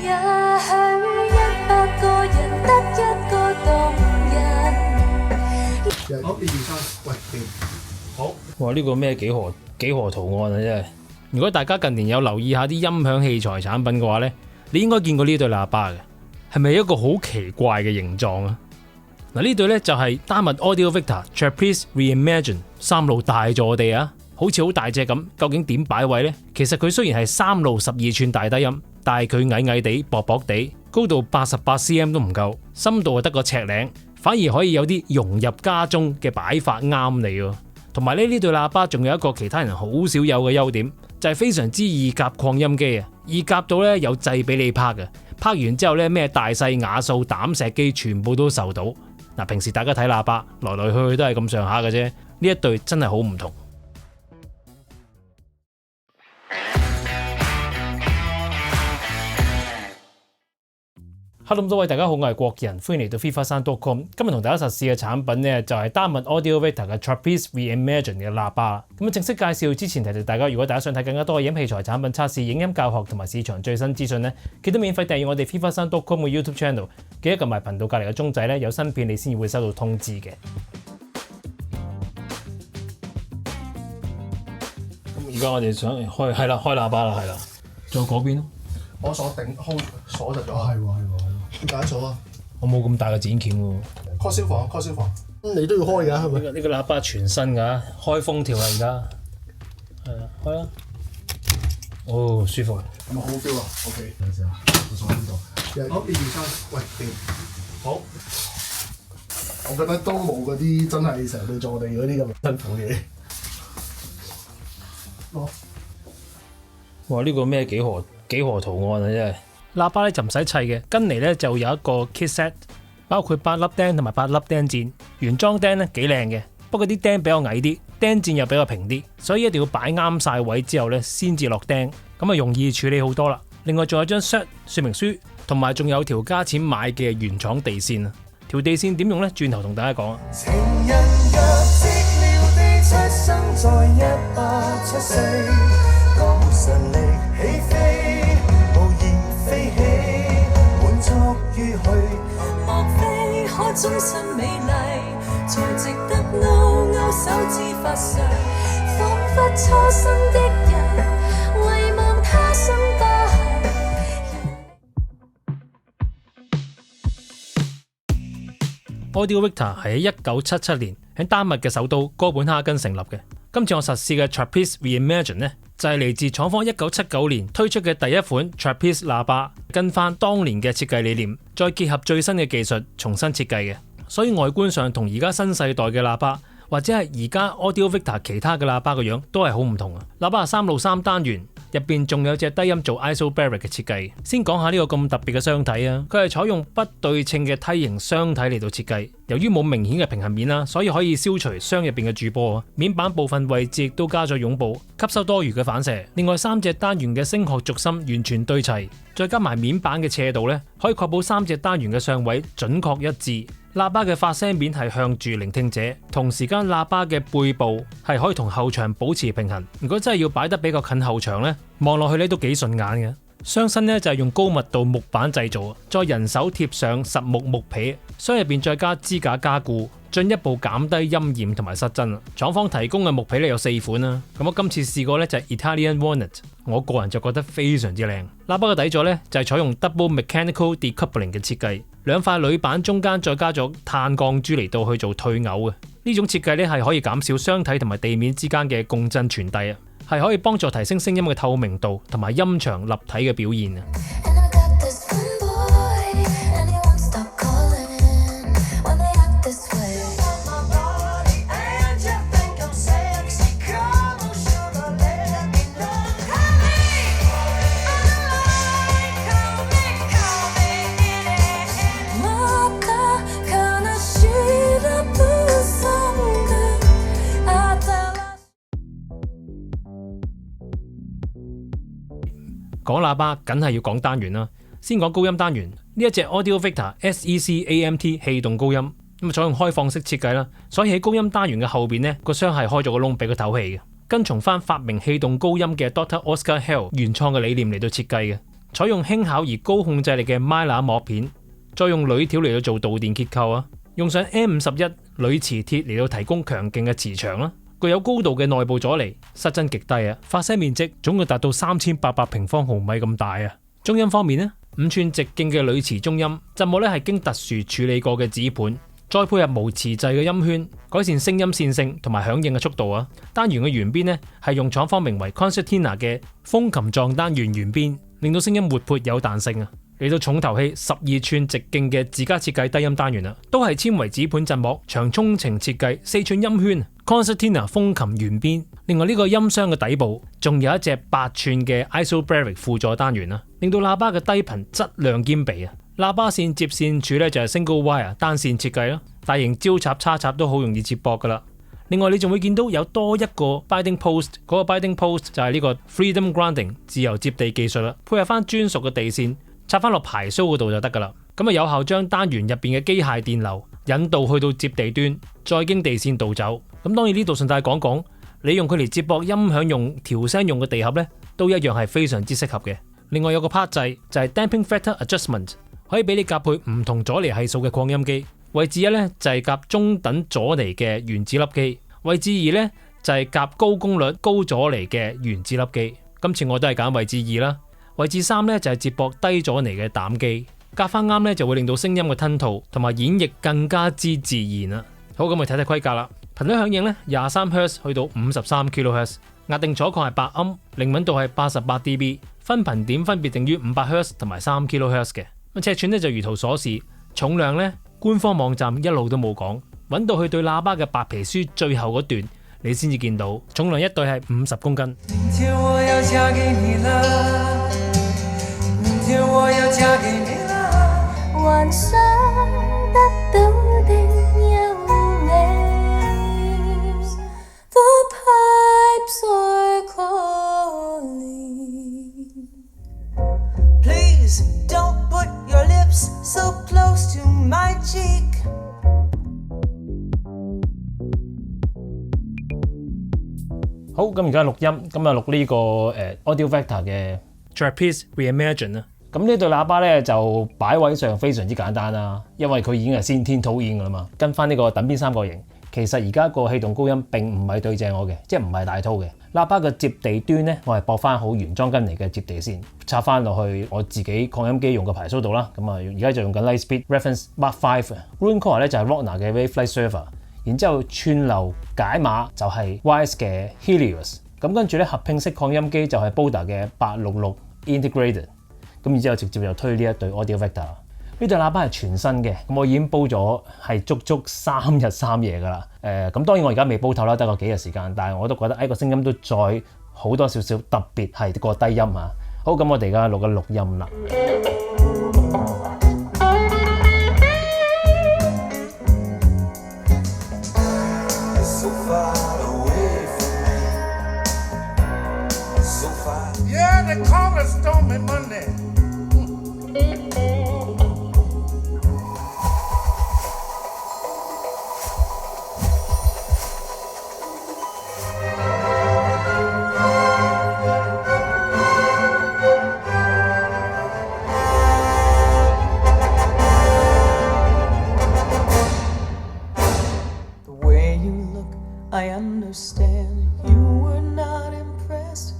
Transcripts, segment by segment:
也許100個人得一個動人。好，1、2、3，喂，掂。好。哇！呢個咩幾何圖案啊，真係。如果大家近年有留意下啲音響器材產品嘅話呢，你應該見過呢對喇叭嘅，係咪一個好奇怪嘅形狀啊？嗱，呢對呢就係丹麥 Audio Victor Trapeze Reimagine 3路大座地啊，好似好大隻咁。究竟點擺位呢？其實佢雖然係3路12寸大低音，但係佢矮矮地、薄薄地，高度88 cm 都唔夠，深度就得個尺零，反而可以有啲融入家中嘅擺法啱你喎。同埋呢對喇叭仲有一個其他人好少有嘅優點，就係非常之易夾擴音機啊！易夾到呢有掣俾你拍嘅，拍完之後呢咩大細瓦數膽石機全部都受到。嗱，平時大家睇喇叭來來去去都係咁上下嘅啫，呢一對真係好唔同。Hello， 咁多位大家好，我係國人，歡迎嚟到 FIFA3.com。今日同大家實試嘅產品呢，就係丹麥 Audio Victor 嘅 Trapeze Reimagine 嘅喇叭。咁正式介紹之前提提大家，如果大家想睇更加多嘅影器材產品測試、影音教學同埋市場最新資訊呢，記得免費訂閱我哋 FIFA3.com 嘅 YouTube Channel， 記得撳埋頻道隔離嘅鐘仔呢，有新片你先會收到通知嘅。咁而家我哋想開喇叭啦，係啦，仲有嗰邊咯。我鎖頂鎖實咗。係喎。點解鎖啊？我冇咁大嘅剪鉗喎。call 消防。你都要開㗎係咪？呢個喇叭全新㗎，開封條啊而家。係啊，開啦。哦，舒服。係咪好 feel 啊 ？OK。等陣先啊，我鎖喺呢度。好，1、2、3，喂，掂。好。我覺得都冇嗰啲真係成對坐地嗰啲咁辛苦嘅。哇！呢個咩幾何圖案啊，真係。喇叭咧就唔使砌嘅，跟嚟咧就有一個 kit set， 包括8粒釘同埋8粒釘墊。原裝釘咧幾靚嘅，不過啲釘比較矮啲，釘墊又比較平啲，所以一定要擺啱晒位之後咧先至落釘，咁啊容易處理好多啦。另外仲有張 cert 說明書，同埋仲有條加錢買嘅原廠地線啊。條地線點用咧？轉頭同大家講啊。情人若寂寥地出生在174歲，當神力起飛，無言飛起，滿足於去。莫非可終身美麗，才值得勾勾手指發上，彷彿初生的人，遺忘他生不幸。Audio Victor 係喺1977年喺丹麥嘅首都哥本哈根成立嘅。今次我實試嘅 Trapeze Reimagine 呢，就係嚟自廠方1979年推出嘅第一款 Trapeze 喇叭，跟翻當年嘅設計理念，再結合最新嘅技術重新設計嘅，所以外觀上同而家新世代嘅喇叭，或者係而家 Audio Victor 其他嘅喇叭個樣都係好唔同啊！喇叭係3路3單元，入邊仲有隻低音做 isobaric 嘅設計。先講下呢個咁特別嘅箱體啊，佢係採用不對稱嘅梯形箱體嚟到設計。由於冇明顯嘅平衡面啦，所以可以消除箱入邊嘅駐波啊。面板部分位置亦都加咗擁抱，吸收多餘嘅反射。另外3隻單元嘅聲學軸心完全對齊，再加埋面板嘅斜度呢，可以確保3隻單元嘅相位準確一致。喇叭嘅發聲面係向住聆聽者，同時間喇叭嘅背部係可以同後牆保持平衡。如果真係要擺得比較近後牆呢，望落去呢都幾順眼嘅。箱身呢就係用高密度木板製造，再人手貼上實木木皮，箱入邊再加支架加固，進一步減低陰染同埋失真。廠方提供嘅木皮呢有4款啦，咁我今次試過呢就係 Italian Walnut， 我個人就覺得非常之靚。喇叭嘅底座呢就係採用 Double Mechanical Decoupling 嘅設計，兩塊鋁板中間再加咗碳鋼珠嚟到去做退偶嘅。呢種設計呢係可以減少箱體同埋地面之間嘅共振傳遞啊，係可以幫助提升聲音嘅透明度同埋音場立體嘅表現啊。講喇叭梗係要講單元啦，先講高音單元。呢一隻 Audio Victor SEC AMT 氣動高音，咁採用開放式設計啦，所以喺高音單元嘅後邊呢個箱係開咗個窿俾佢透氣嘅，跟從翻發明氣動高音嘅 Dr. Oscar Hell 原創嘅理念嚟到設計嘅。採用輕巧而高控制力嘅 Mylar 膜片，再用鋁條嚟到做導電結構啊，用上 M51 鋁磁鐵嚟到提供強勁嘅磁場啦，具有高度嘅內部阻尼，失真極低啊，發聲面積總共達到3800平方毫米咁大啊。中音方面呢，5寸直徑嘅鋁磁中音，振膜咧係經特殊處理過嘅指盤，再配合無磁製嘅音圈，改善聲音線性同埋響應嘅速度啊。單元嘅弦邊呢係用廠方名為 Concertina 嘅風琴狀單元弦邊，令到聲音活潑有彈性啊。嚟到重頭戲12寸直徑嘅自家設計低音單元啦，都係纖維指盤振膜，長沖程設計，4寸音圈 Concertina 風琴弦邊。另外呢個音箱嘅底部仲有一隻8寸嘅 Isobaric 輔助單元啦，令到喇叭嘅低頻質量兼備啊。喇叭線接線柱咧就係 single wire 單線設計啦，大型焦插叉插都好容易接駁噶啦。另外你仲會見到有多一個 binding post， 嗰個 binding post 就係呢個 freedom grounding 自由接地技術啦，配合翻專屬嘅地線插翻落排蘇嗰度就得噶啦。咁啊有效將單元入邊嘅機械電流引導去到接地端，再經地線導走。咁當然呢度順帶講講，你用佢嚟接駁音響用調聲用嘅地盒呢，都一樣係非常之適合嘅。另外有個 part 掣就係 damping factor adjustment， 可以俾你夾配唔同阻尼係數嘅擴音機。位置1呢就係夾中等阻尼嘅原子粒機，位置2呢就係夾高功率高阻尼嘅原子粒機。今次我都係揀位置2啦。位置3呢就係接駁低阻尼嘅膽機，夾翻啱呢就會令到聲音嘅吞吐同埋演繹更加之自然啦。好，咁我睇睇規格啦。頻率響應呢23 Hz 去到53 kHz， 壓定阻抗係8盎，靈敏度係88 dB， 分頻點分別定於500 Hz 同埋3 kHz 嘅。咁尺寸呢就如圖所示，重量呢官方網站一路都冇講，揾到去對喇叭嘅白皮書最後嗰段你先至見到，重量一對係50公斤。明天我要嫁給你了，明天我要嫁給你了，幻想得到的優美。The pipes are calling. Please don't put your lips so close to my cheek. 好，咁而家錄音，咁啊錄呢個Audio Vector 嘅 Trapeze Reimagine 啦。咁呢對喇叭咧就擺位上非常之簡單啦，因為佢已經係先天討厭噶啦嘛，跟翻呢個等邊三角形。其實而家個氣動高音並唔係對正我嘅，即係唔係大濤嘅。喇叭嘅接地端咧，我係駁翻好原裝跟嚟嘅接地線，插翻落去我自己擴音機用嘅排蘇度啦。咁啊，而家就用緊 Lightspeed Reference Mark 5，Room Core 咧就係 Roland 嘅 Waveflight Server， 然之後串流解碼就係 Wise 嘅 Helios， 咁跟住咧合拼式擴音機就係 Boda 嘅866 Integrated， 咁然之後直接就推呢一對 Audio Vector。呢對喇叭係全新嘅，咁我已經煲咗係足3日3夜㗎啦。咁當然我而家未煲透啦，得個幾日時間，但係我都覺得個聲音都再好多少少，特別係個低音啊。好，咁我哋而家錄緊錄音啦。I understand you were not impressed.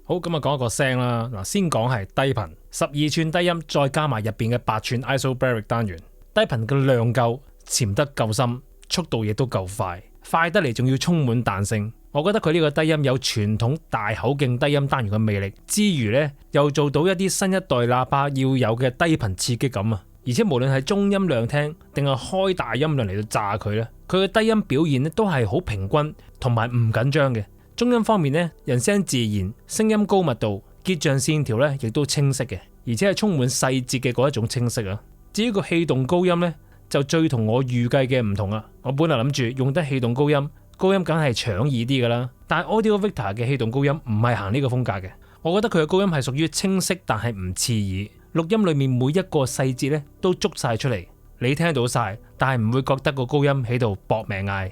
好，咁啊講一個聲啦。嗱，先講係低頻12寸低音，再加埋入邊嘅8寸 Isobaric 單元，低頻嘅量夠，潛得夠深，速度亦都夠快，快得嚟仲要充滿彈性。我覺得佢呢個低音有傳統大口徑低音單元嘅魅力之餘呢，又做到一啲新一代喇叭要有嘅低頻刺激感啊！而且無論係中音量聽定係開大音量嚟到炸佢呢，佢嘅低音表現呢都係好平均同埋唔緊張嘅。中音方面呢，人聲自然，聲音高密度，結像線條呢亦都清晰嘅，而且係充滿細節嘅嗰一種清晰啊。至於個氣動高音呢，就最同我預計嘅唔同啦。我本來諗住用得氣動高音梗係搶耳啲噶啦，但係 Audio Victa 嘅氣動高音唔係行呢個風格嘅。我覺得佢嘅高音係屬於清晰，但係唔刺耳。錄音裏面每一個細節咧都捉晒出嚟，你聽到晒，但係唔會覺得個高音喺度搏命嗌。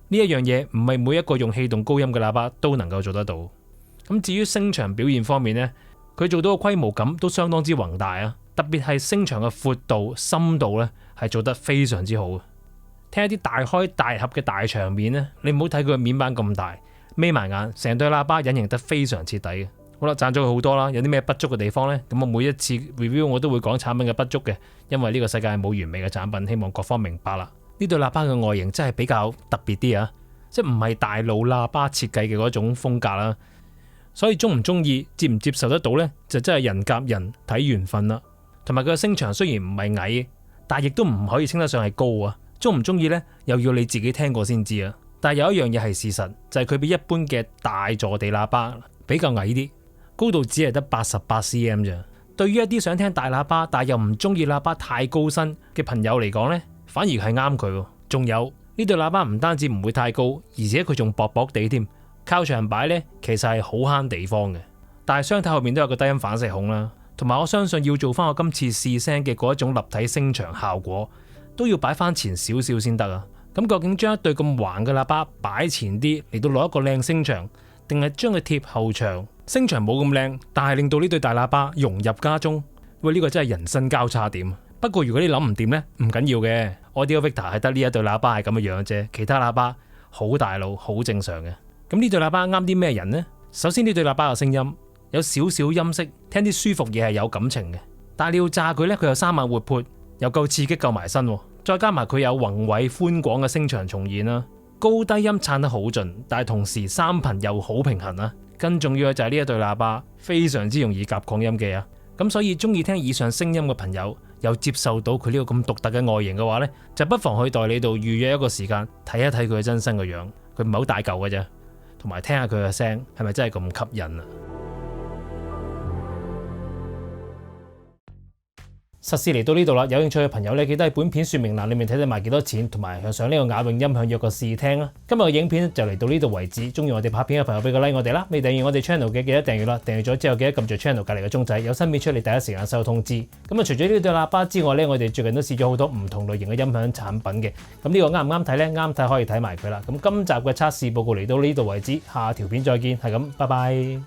呢一樣嘢唔係每一個用氣動高音嘅喇叭都能夠做得到。咁至於聲場表現方面呢，佢做到嘅規模感都相當之宏大啊，特別係聲場嘅闊度、深度呢係做得非常之好。聽一啲大開大合嘅大場面呢，你唔好睇佢嘅面板咁大，眯埋眼，成對喇叭隱形得非常徹底嘅。好啦，讚咗佢好多啦，有啲咩不足嘅地方呢？咁我每一次 review 我都會講產品嘅不足嘅，因為呢個世界係冇完美嘅產品，希望各方明白啦。呢對喇叭嘅外形真係比較特別啲啊，即係唔係大路喇叭設計嘅嗰種風格啦。所以中唔中意、接唔接受得到呢，就真係人夾人睇緣分啦。同埋佢嘅聲場雖然唔係矮，但係亦都唔可以稱得上係高啊。中唔中意呢，又要你自己聽過先知啊。但係有一樣嘢係事實，就係佢比一般嘅大座地喇叭比較矮啲，高度只係得88 cm 咋。對於一啲想聽大喇叭但係又唔中意喇叭太高身嘅朋友嚟講呢，反而係啱佢。仲有呢對喇叭唔單止唔會太高，而且佢仲薄薄地添。靠牆擺呢，其實係好慳地方嘅，但係雙體後面都有個低音反射孔啦，同埋我相信要做翻我今次試聲嘅嗰一種立體聲場效果，都要擺翻前少少先得啊。咁究竟將一對咁橫嘅喇叭擺前啲嚟到攞一個靚聲場，定係將佢貼後牆，聲場冇咁靚，但係令到呢對大喇叭融入家中？喂，呢個真係人生交叉點。不過如果你諗唔掂呢，唔緊要嘅，Audio Victa係得呢一對喇叭係咁嘅樣啫，其他喇叭好大路，好正常嘅。咁呢對喇叭啱啲咩人呢？首先呢對喇叭嘅聲音有少少音色，聽啲舒服嘢係有感情嘅。但係你要炸佢呢，佢又生猛活潑，又夠刺激夠埋身，再加埋佢有宏偉寬廣嘅聲場重現啦，高低音撐得好盡，但係同時三頻又好平衡啊。更重要嘅就係呢一對喇叭非常之容易夾擴音機啊。咁所以中意聽以上聲音嘅朋友，又接受到佢呢個咁獨特嘅外形嘅話呢，就不妨去代理度預約一個時間睇一睇佢嘅真身嘅樣，佢唔係好大嚿嘅啫。同埋聽下佢嘅聲係咪真係咁吸引啊？實試嚟到呢度啦，有興趣嘅朋友咧，記得喺本片說明欄裏面睇睇賣幾多錢，同埋向上呢個雅詠音響約個試聽啦。今日嘅影片就嚟到呢度為止，中意我哋拍片嘅朋友俾個 like 我哋啦，未訂閱我哋 channel 嘅記得訂閱啦，訂閱咗之後記得撳住 channel 隔籬嘅鐘仔，有新片出嚟第一時間收到通知。咁啊，除咗呢對喇叭之外咧，我哋最近都試咗好多唔同類型嘅音響產品嘅，咁呢個啱唔啱睇呢？啱睇可以睇埋佢啦。咁今集嘅測試報告嚟到呢度為止，下條片再見，係咁，拜拜。